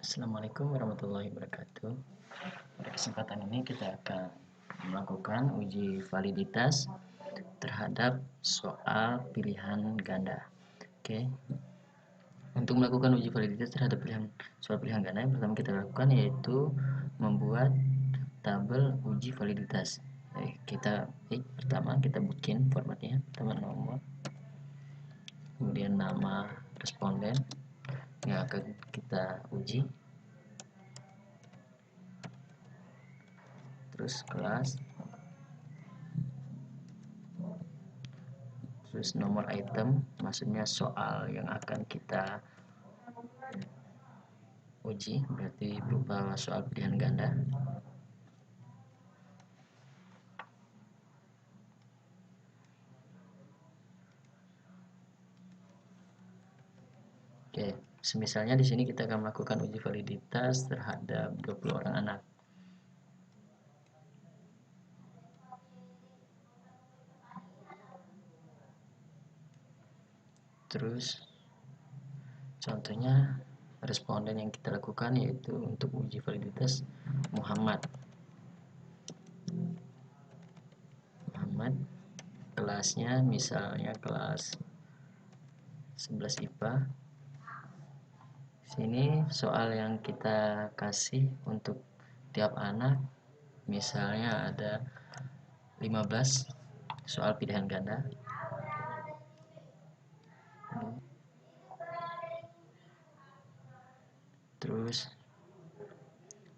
Assalamualaikum warahmatullahi wabarakatuh. Pada kesempatan ini kita akan melakukan uji validitas terhadap soal pilihan ganda. Oke. Untuk melakukan uji validitas terhadap soal pilihan ganda, yang pertama kita lakukan yaitu membuat tabel uji validitas. Pertama kita bikin formatnya, pertama nomor, kemudian nama responden yang akan kita uji, terus kelas, terus nomor item, maksudnya soal yang akan kita uji, berarti berupa soal pilihan ganda. Oke, misalnya di sini kita akan melakukan uji validitas terhadap 20 orang anak. Terus contohnya responden yang kita lakukan yaitu untuk uji validitas Muhammad, kelasnya misalnya kelas 11 IPA. Sini soal yang kita kasih untuk tiap anak misalnya ada 15 soal pilihan ganda. Terus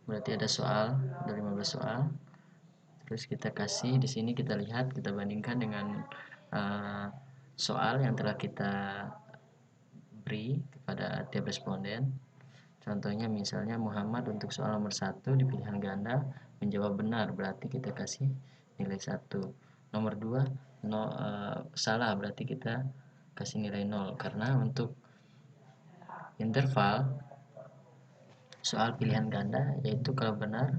berarti ada 15 soal. Terus kita kasih di sini, kita lihat, kita bandingkan dengan soal yang telah kita beri kepada tiap responden. Contohnya misalnya Muhammad untuk soal nomor 1 di pilihan ganda menjawab benar, berarti kita kasih nilai 1. Nomor 2 salah, berarti kita kasih nilai 0. Karena untuk interval soal pilihan ganda yaitu kalau benar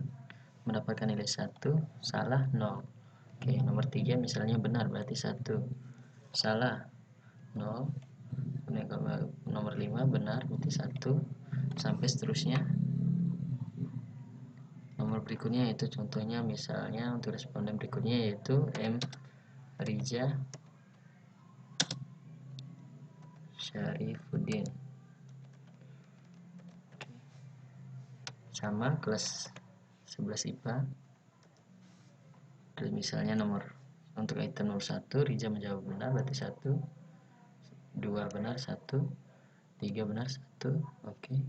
mendapatkan nilai 1, salah 0. Oke, nomor 3 misalnya benar, berarti 1, salah 0. Nomor 5 benar, berarti 1, sampai seterusnya. Nomor berikutnya yaitu contohnya misalnya untuk responden berikutnya yaitu M. Riza Syarifuddin, sama kelas 11 IPA. Terus misalnya untuk item nomor 1 Riza menjawab benar, berarti 1, 2 benar 1, 3 benar 1. Oke.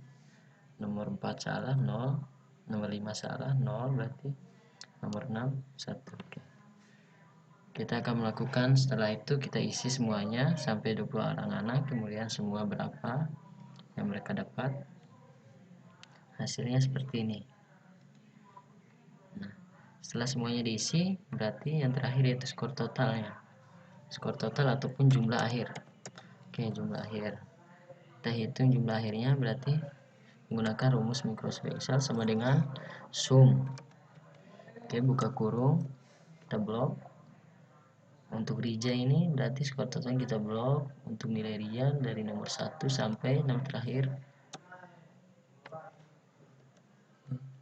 Nomor 4 salah 0, nomor 5 salah 0, berarti nomor 6 1. Oke. Kita akan melakukan, setelah itu kita isi semuanya sampai 20 orang anak, kemudian semua berapa yang mereka dapat. Hasilnya seperti ini. Nah, setelah semuanya diisi, berarti yang terakhir yaitu skor totalnya. Skor total ataupun jumlah akhir. Oke, jumlah akhir. Kita hitung jumlah akhirnya, berarti menggunakan rumus Microsoft Excel sama dengan sum. Oke, buka kurung, kita blok. Untuk Rija ini berarti skor total kita blok untuk nilai Rija dari nomor 1 sampai nomor terakhir.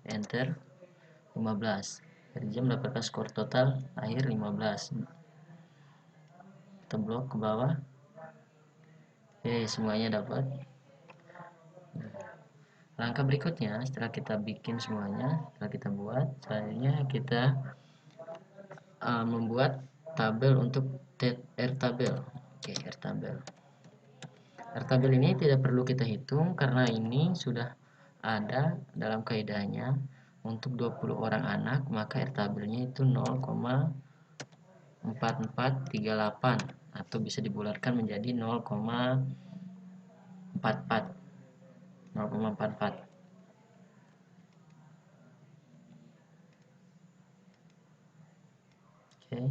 Enter 15. Rija mendapatkan skor total akhir 15. Kita blok ke bawah. Oke, semuanya dapat. Langkah berikutnya setelah kita bikin semuanya, setelah kita buat, selanjutnya kita membuat tabel untuk R-tabel. Oke, R-tabel. R-tabel ini tidak perlu kita hitung karena ini sudah ada dalam kaidahnya. Untuk 20 orang anak maka R-tabelnya itu 0,4438 atau bisa dibulatkan menjadi 0,44. Oke,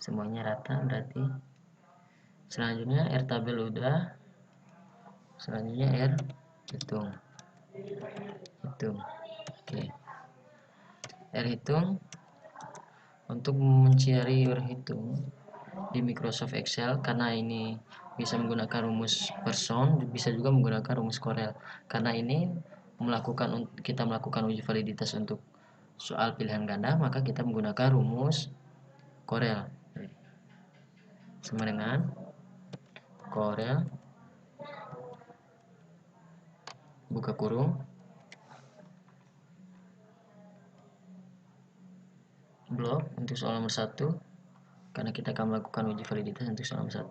semuanya rata berarti. Selanjutnya R tabel udah, selanjutnya R hitung. Oke, R hitung. Untuk mencari R hitung di Microsoft Excel, karena ini bisa menggunakan rumus Person, bisa juga menggunakan rumus Corel. Karena ini kita melakukan uji validitas untuk soal pilihan ganda, maka kita menggunakan rumus Corel. Sama dengan Corel buka kurung blok untuk soal nomor 1, karena kita akan melakukan uji validitas untuk soal nomor 1.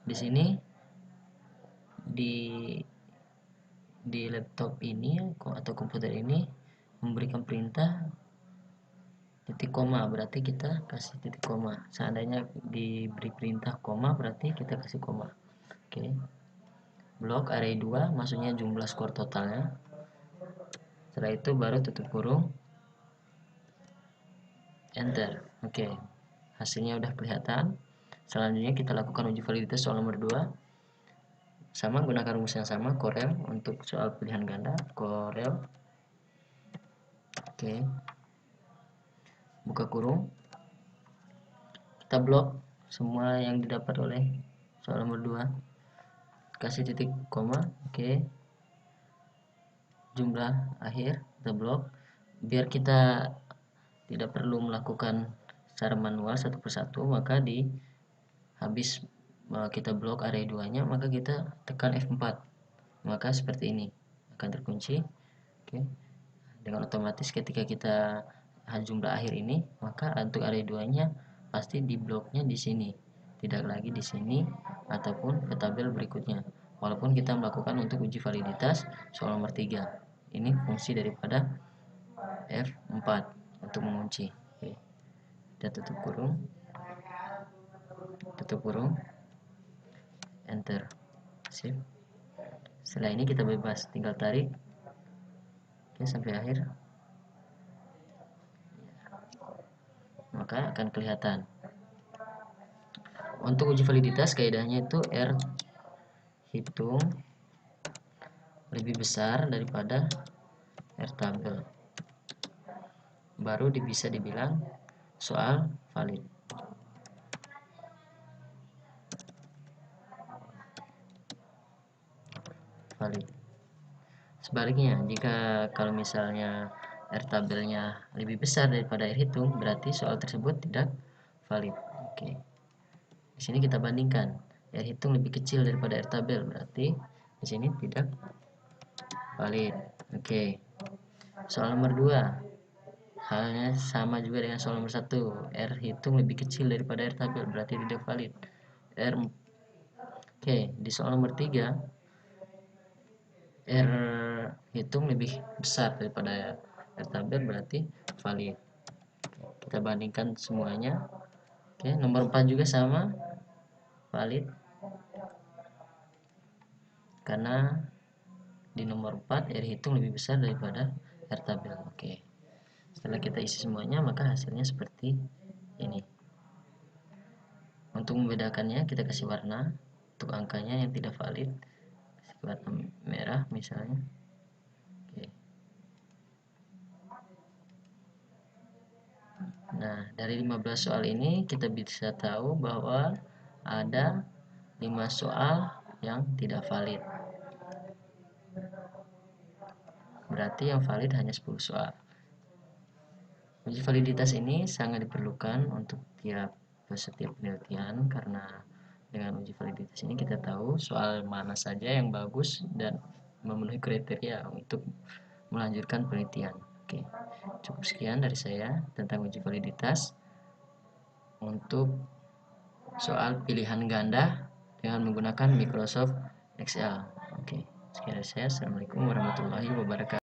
Di sini di laptop ini atau komputer ini memberikan perintah titik koma, berarti kita kasih titik koma. Seandainya diberi perintah koma, berarti kita kasih koma. Oke. Blok array 2 maksudnya jumlah skor totalnya. Setelah itu baru tutup kurung, enter. Oke. Hasilnya udah kelihatan. Selanjutnya kita lakukan uji validitas soal nomor 2. Sama, gunakan rumus yang sama, Corel untuk soal pilihan ganda, Corel. Oke. Buka kurung. Kita blok semua yang didapat oleh soal nomor 2. Kasih titik koma. Oke. Jumlah akhir kita blok. Biar kita tidak perlu melakukan secara manual satu persatu, maka habis kita blok array 2-nya, maka kita tekan F4. Maka seperti ini akan terkunci. Oke. Dengan otomatis ketika kita jumlah akhir ini, maka untuk array 2-nya pasti di bloknya di sini, tidak lagi di sini ataupun ke tabel berikutnya. Walaupun kita melakukan untuk uji validitas soal nomor 3. Ini fungsi daripada F4 untuk mengunci. Oke. Kita tutup kurung, enter. Sip. Setelah ini kita bebas, tinggal tarik. Oke, sampai akhir. Maka akan kelihatan. Untuk uji validitas kaidahnya itu R hitung lebih besar daripada R tabel, baru bisa dibilang soal valid. Sebaliknya, jika kalau misalnya R tabelnya lebih besar daripada R hitung, berarti soal tersebut tidak valid. Oke. Di sini kita bandingkan, R hitung lebih kecil daripada R tabel, berarti di sini tidak valid. Oke. Soal nomor 2. Halnya sama juga dengan soal nomor 1. R hitung lebih kecil daripada R tabel, berarti tidak valid. Oke, di soal nomor 3, R hitung lebih besar daripada R tabel, berarti valid. Kita bandingkan semuanya. Oke, nomor 4 juga sama, valid. Karena di nomor 4 R hitung lebih besar daripada R tabel. Oke. Setelah kita isi semuanya, maka hasilnya seperti ini. Untuk membedakannya, kita kasih warna. Untuk angkanya yang tidak valid, kasih warna merah misalnya. Oke. Nah, dari 15 soal ini kita bisa tahu bahwa ada 5 soal yang tidak valid. Berarti yang valid hanya 10 soal. Uji validitas ini sangat diperlukan untuk setiap penelitian, karena dengan uji validitas ini kita tahu soal mana saja yang bagus dan memenuhi kriteria untuk melanjutkan penelitian. Oke, cukup sekian dari saya tentang uji validitas untuk soal pilihan ganda dengan menggunakan Microsoft Excel. Oke, sekian dari saya. Assalamualaikum warahmatullahi wabarakatuh.